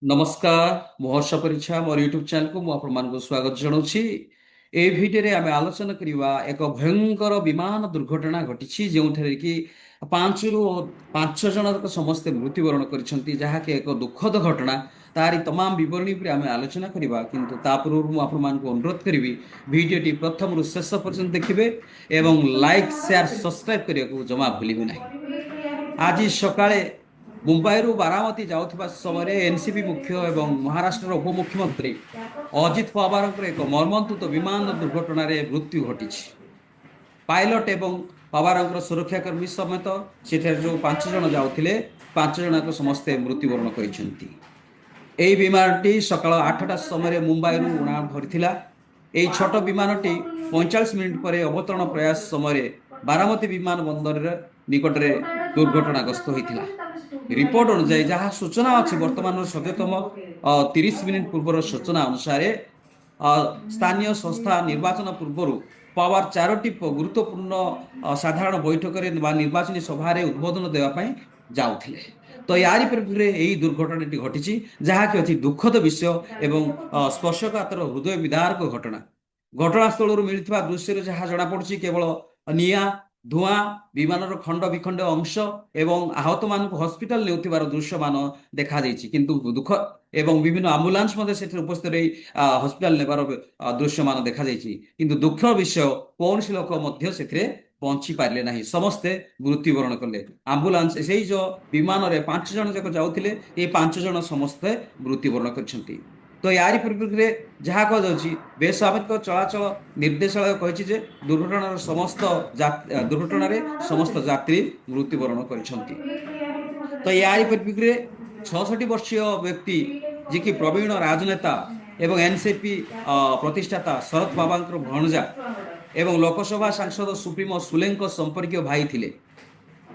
नमस्कार ମୁଁ ହର୍ଷ ପରିଚ୍ଛା ମୋର ୟୁଟ୍ୟୁବ ଚ୍ୟାନେଲକୁ ମୁଁ ଆପଣମାନଙ୍କୁ ସ୍ୱାଗତ ଜଣାଉଛି। ଏହି ଭିଡିଓରେ ଆମେ ଆଲୋଚନା କରିବା ଏକ ଭୟଙ୍କର ବିମାନ ଦୁର୍ଘଟଣା ଘଟିଛି ଯେଉଁଠାରେ କି ପାଞ୍ଚରୁ ପାଞ୍ଚ ଜଣଙ୍କ ସମସ୍ତେ ମୃତ୍ୟୁବରଣ କରିଛନ୍ତି, ଯାହାକି ଏକ ଦୁଃଖଦ ଘଟଣା। ତାରି ତମାମ ବିବରଣୀ ଉପରେ ଆମେ ଆଲୋଚନା କରିବା, କିନ୍ତୁ ତା ପୂର୍ବରୁ ମୁଁ ଆପଣମାନଙ୍କୁ ଅନୁରୋଧ କରିବି ଭିଡିଓଟି ପ୍ରଥମରୁ ଶେଷ ପର୍ଯ୍ୟନ୍ତ ଦେଖିବେ ଏବଂ ଲାଇକ୍ ସେୟାର ସବସ୍କ୍ରାଇବ କରିବାକୁ ଜମା ଭୁଲିବେ ନାହିଁ। ଆଜି ସକାଳେ ମୁମ୍ବାଇରୁ ବାରାମତୀ ଯାଉଥିବା ସମୟରେ ଏନସିପି ମୁଖ୍ୟ ଏବଂ ମହାରାଷ୍ଟ୍ରର ଉପମୁଖ୍ୟମନ୍ତ୍ରୀ ଅଜିତ ପାୱାରଙ୍କର ଏକ ମର୍ମନ୍ତୁଦ ବିମାନ ଦୁର୍ଘଟଣାରେ ମୃତ୍ୟୁ ଘଟିଛି। ପାଇଲଟ ଏବଂ ପାୱାରଙ୍କର ସୁରକ୍ଷାକର୍ମୀ ସମେତ ସେଠାରେ ଯେଉଁ ପାଞ୍ଚ ଜଣ ଯାଉଥିଲେ, ପାଞ୍ଚ ଜଣଙ୍କ ସମସ୍ତେ ମୃତ୍ୟୁବରଣ କରିଛନ୍ତି। ଏହି ବିମାନଟି ସକାଳ 8ଟା ସମୟରେ ମୁମ୍ବାଇରୁ ଉଡ଼ାଣ ଭରିଥିଲା। ଏହି ଛୋଟ ବିମାନଟି 45 ମିନିଟ୍ ପରେ ଅବତରଣ ପ୍ରୟାସ ସମୟରେ ବାରାମତୀ ବିମାନ ବନ୍ଦର ନିକଟରେ ଦୁର୍ଘଟଣାଗ୍ରସ୍ତ ହୋଇଥିଲା। ରିପୋର୍ଟ ଅନୁଯାୟୀ ଯାହା ସୂଚନା ଅଛି, ବର୍ତ୍ତମାନର ସଦ୍ୟତମ 30 ମିନିଟ୍ ପୂର୍ବର ସୂଚନା ଅନୁସାରେ ସ୍ଥାନୀୟ ସଂସ୍ଥା ନିର୍ବାଚନ ପୂର୍ବରୁ ପାୱାର ଚାରୋଟି ଗୁରୁତ୍ୱପୂର୍ଣ୍ଣ ସାଧାରଣ ବୈଠକରେ ବା ନିର୍ବାଚନୀ ସଭାରେ ଉଦ୍ବୋଧନ ଦେବା ପାଇଁ ଯାଉଥିଲେ। ତ ୟାରି ପରିପ୍ରେକ୍ଷୀରେ ଏହି ଦୁର୍ଘଟଣାଟି ଘଟିଛି, ଯାହାକି ଅତି ଦୁଃଖଦ ବିଷୟ ଏବଂ ସ୍ପର୍ଶକାତର ହୃଦୟ ବିଦାରକ ଘଟଣା। ଘଟଣାସ୍ଥଳରୁ ମିଳିଥିବା ଦୃଶ୍ୟରେ ଯାହା ଜଣାପଡୁଛି, କେବଳ ନିଆଁ, ଧୂଆଁ, ବିମାନର ଖଣ୍ଡ ବିଖଣ୍ଡ ଅଂଶ ଏବଂ ଆହତମାନଙ୍କୁ ହସ୍ପିଟାଲ ନେଉଥିବାର ଦୃଶ୍ୟମାନ ଦେଖାଯାଇଛି। କିନ୍ତୁ ଦୁଃଖ ଏବଂ ବିଭିନ୍ନ ଆମ୍ବୁଲାନ୍ସ ମଧ୍ୟ ସେଠାରେ ଉପସ୍ଥିତ ରହି ହସ୍ପିଟାଲ ନେବାର ଦୃଶ୍ୟମାନ ଦେଖାଯାଇଛି। କିନ୍ତୁ ଦୁଃଖ ବିଷୟ, କୌଣସି ଲୋକ ମଧ୍ୟ ସେଥିରେ ବଞ୍ଚି ପାରିଲେ ନାହିଁ, ସମସ୍ତେ ମୃତ୍ୟୁବରଣ କଲେ। ଆମ୍ବୁଲାନ୍ସ ସେଇ ଯୋଉ ବିମାନରେ 5 ଜଣ ଯାକ ଯାଉଥିଲେ, এই 5 ଜଣ ସମସ୍ତେ ମୃତ୍ୟୁବରଣ କରିଛନ୍ତି। ତ ୟାରି ପରିପ୍ରେକ୍ଷୀରେ ଯାହା କୁହାଯାଉଛି, ବେସାମରିକ ଚଳାଚଳ ନିର୍ଦ୍ଦେଶାଳୟ କହିଛି ଯେ ଦୁର୍ଘଟଣାରେ ସମସ୍ତ ଯାତ୍ରୀ ମୃତ୍ୟୁବରଣ କରିଛନ୍ତି। ତ ୟାରି ପରିପ୍ରେକ୍ଷୀରେ 66 ବର୍ଷୀୟ ବ୍ୟକ୍ତି, ଯିଏକି ପ୍ରବୀଣ ରାଜନେତା ଏବଂ ଏନସିପି ପ୍ରତିଷ୍ଠାତା ଶରଦ ବାବାଙ୍କର ଭଣଜା ଏବଂ ଲୋକସଭା ସାଂସଦ ସୁପ୍ରିମୋ ସୁଲେଙ୍କ ସମ୍ପର୍କୀୟ ଭାଇ ଥିଲେ।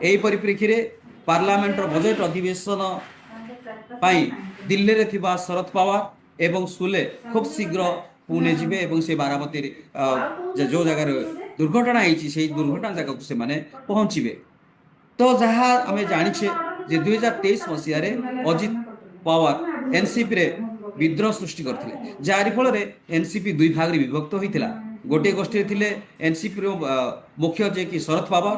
ଏହି ପରିପ୍ରେକ୍ଷୀରେ ପାର୍ଲାମେଣ୍ଟର ବଜେଟ୍ ଅଧିବେଶନ ପାଇଁ ଦିଲ୍ଲୀରେ ଥିବା ଶରଦ ପାୱାର ଏବଂ ସୁଲେ ଖୁବ୍ ଶୀଘ୍ର ପୁନେ ଯିବେ ଏବଂ ସେ ବାରାମତୀରେ ଯେଉଁ ଜାଗାରେ ଦୁର୍ଘଟଣା ହେଇଛି ସେହି ଦୁର୍ଘଟଣା ଜାଗାକୁ ସେମାନେ ପହଞ୍ଚିବେ। ତ ଯାହା ଆମେ ଜାଣିଛେ ଯେ 2023 ମସିହାରେ ଅଜିତ ପାୱାର ଏନସିପିରେ ବିଦ୍ରୋହ ସୃଷ୍ଟି କରିଥିଲେ, ଯାହାରି ଫଳରେ ଏନସିପି ଦୁଇ ଭାଗରେ ବିଭକ୍ତ ହୋଇଥିଲା। ଗୋଟିଏ ଗୋଷ୍ଠୀରେ ଥିଲେ ଏନସିପିର ମୁଖ୍ୟ ଯିଏକି ଶରଦ ପାୱାର,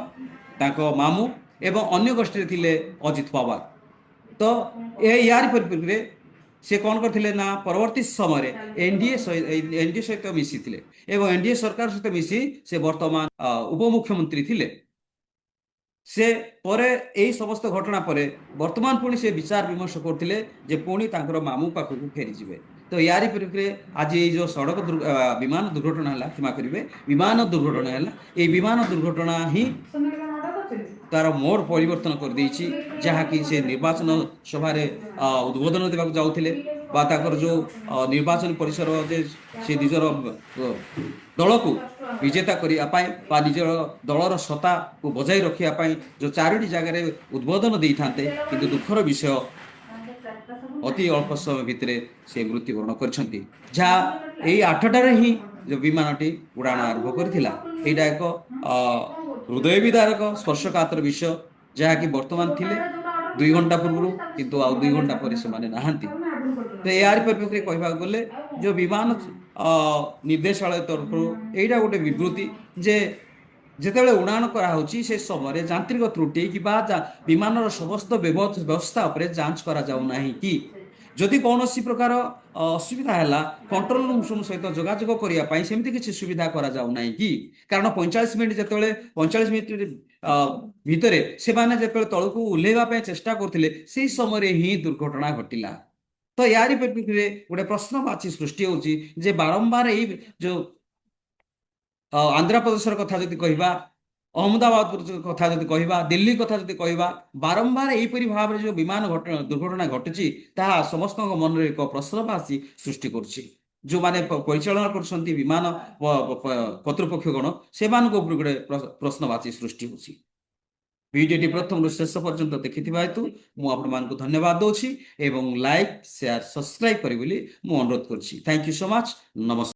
ତାଙ୍କ ମାମୁଁ, ଏବଂ ଅନ୍ୟ ଗୋଷ୍ଠୀରେ ଥିଲେ ଅଜିତ ପାୱାର। ତ ୟାରି ପରିପ୍ରେକ୍ଷୀରେ ସେ କ'ଣ କରିଥିଲେ ନା, ପରବର୍ତ୍ତୀ ସମୟରେ ଏନଡିଏ ସହିତ ମିଶିଥିଲେ ଏବଂ ଏନଡିଏ ସରକାର ସହିତ ମିଶି ସେ ବର୍ତ୍ତମାନ ଉପମୁଖ୍ୟମନ୍ତ୍ରୀ ଥିଲେ। ସେ ପରେ ଏହି ସମସ୍ତ ଘଟଣା ପରେ ବର୍ତ୍ତମାନ ପୁଣି ସେ ବିଚାର ବିମର୍ଶ କରୁଥିଲେ ଯେ ପୁଣି ତାଙ୍କର ମାମୁଁ ପାଖକୁ ଫେରିଯିବେ। ତ ୟାରି ପରିପ୍ରେକ୍ଷୀରେ ଆଜି ଏଇ ଯେଉଁ ବିମାନ ଦୁର୍ଘଟଣା ହେଲା, କ୍ଷମା କରିବେ, ବିମାନ ଦୁର୍ଘଟଣା ହେଲା, এই ବିମାନ ଦୁର୍ଘଟଣା ହିଁ ତାର ମୋଡ଼ ପରିବର୍ତ୍ତନ କରିଦେଇଛି। ଯାହାକି ସେ ନିର୍ବାଚନ ସଭାରେ ଉଦ୍ବୋଧନ ଦେବାକୁ ଯାଉଥିଲେ ବା ତାଙ୍କର ଯେଉଁ ନିର୍ବାଚନ ପରିସର ଯେ ସେ ନିଜର ଦଳକୁ ବିଜେତା କରିବା ପାଇଁ ବା ନିଜର ଦଳର ସତ୍ତାକୁ ବଜାଇ ରଖିବା ପାଇଁ ଯେଉଁ 4ଟି ଜାଗାରେ ଉଦ୍ବୋଧନ ଦେଇଥାନ୍ତେ, କିନ୍ତୁ ଦୁଃଖର ବିଷୟ ଅତି ଅଳ୍ପ ସମୟ ଭିତରେ ସେ ମୃତ୍ୟୁବରଣ କରିଛନ୍ତି। ଯାହା ଏଇ 8ଟାରେ ହିଁ ଯେଉଁ ବିମାନଟି ଉଡ଼ାଣ ଆରମ୍ଭ କରିଥିଲା। ଏଇଟା ଏକ ହୃଦୟ ବିଦାରକ ସ୍ପର୍ଶକାତର ବିଷୟ, ଯାହାକି ବର୍ତ୍ତମାନ ଥିଲେ 2 ଘଣ୍ଟା ପୂର୍ବରୁ, କିନ୍ତୁ ଆଉ 2 ଘଣ୍ଟା ପରେ ସେମାନେ ନାହାନ୍ତି। ତ ଏହାରି ପରିପ୍ରେକ୍ଷୀରେ କହିବାକୁ ଗଲେ ଯେଉଁ ବିମାନ ନିର୍ଦ୍ଦେଶାଳୟ ତରଫରୁ ଏଇଟା ଗୋଟେ ବିବୃତ୍ତି ଯେ ଯେତେବେଳେ ଉଡ଼ାଣ କରାହେଉଛି ସେ ସମୟରେ ଯାନ୍ତ୍ରିକ ତ୍ରୁଟି କିମ୍ବା ବିମାନର ସମସ୍ତ ବ୍ୟବସ୍ଥା ଉପରେ ଯାଞ୍ଚ କରାଯାଉନାହିଁ କି ଯଦି କୌଣସି ପ୍ରକାର ଅସୁବିଧା ହେଲା କଣ୍ଟ୍ରୋଲ ରୁମ୍ ସହିତ ଯୋଗାଯୋଗ କରିବା ପାଇଁ ସେମିତି କିଛି ସୁବିଧା କରାଯାଉନାହିଁ କି? କାରଣ 45 ମିନିଟ୍ ଭିତରେ ସେମାନେ ଯେତେବେଳେ ତଳକୁ ଓହ୍ଲେଇବା ପାଇଁ ଚେଷ୍ଟା କରୁଥିଲେ, ସେଇ ସମୟରେ ହିଁ ଦୁର୍ଘଟଣା ଘଟିଲା। ତ ୟାରି ପରିପ୍ରେକ୍ଷୀରେ ଗୋଟେ ପ୍ରଶ୍ନବାଚୀ ସୃଷ୍ଟି ହେଉଛି ଯେ ବାରମ୍ବାର ଏଇ ଯୋଉ ଆନ୍ଧ୍ରପ୍ରଦେଶର କଥା ଯଦି କହିବା, ଅହମ୍ମଦାବାଦ କଥା ଯଦି କହିବା, ଦିଲ୍ଲୀ କଥା ଯଦି କହିବା, ବାରମ୍ବାର ଏହିପରି ଭାବରେ ଯେଉଁ ବିମାନ ଦୁର୍ଘଟଣା ଘଟୁଛି, ତାହା ସମସ୍ତଙ୍କ ମନରେ ଏକ ପ୍ରଶ୍ନବାଚୀ ସୃଷ୍ଟି କରୁଛି। ଯେଉଁମାନେ ପରିଚାଳନା କରୁଛନ୍ତି ବିମାନ କର୍ତ୍ତୃପକ୍ଷଗଣ, ସେମାନଙ୍କ ଉପରେ ଗୋଟେ ପ୍ରଶ୍ନବାଚୀ ସୃଷ୍ଟି ହେଉଛି। ଭିଡ଼ିଓଟି ପ୍ରଥମରୁ ଶେଷ ପର୍ଯ୍ୟନ୍ତ ଦେଖିଥିବା ହେତୁ ମୁଁ ଆପଣମାନଙ୍କୁ ଧନ୍ୟବାଦ ଦେଉଛି ଏବଂ ଲାଇକ୍, ସେୟାର, ସବସ୍କ୍ରାଇବ୍ କରିବେ ବୋଲି ମୁଁ ଅନୁରୋଧ କରୁଛି। Thank you so much. ନମସ୍କାର।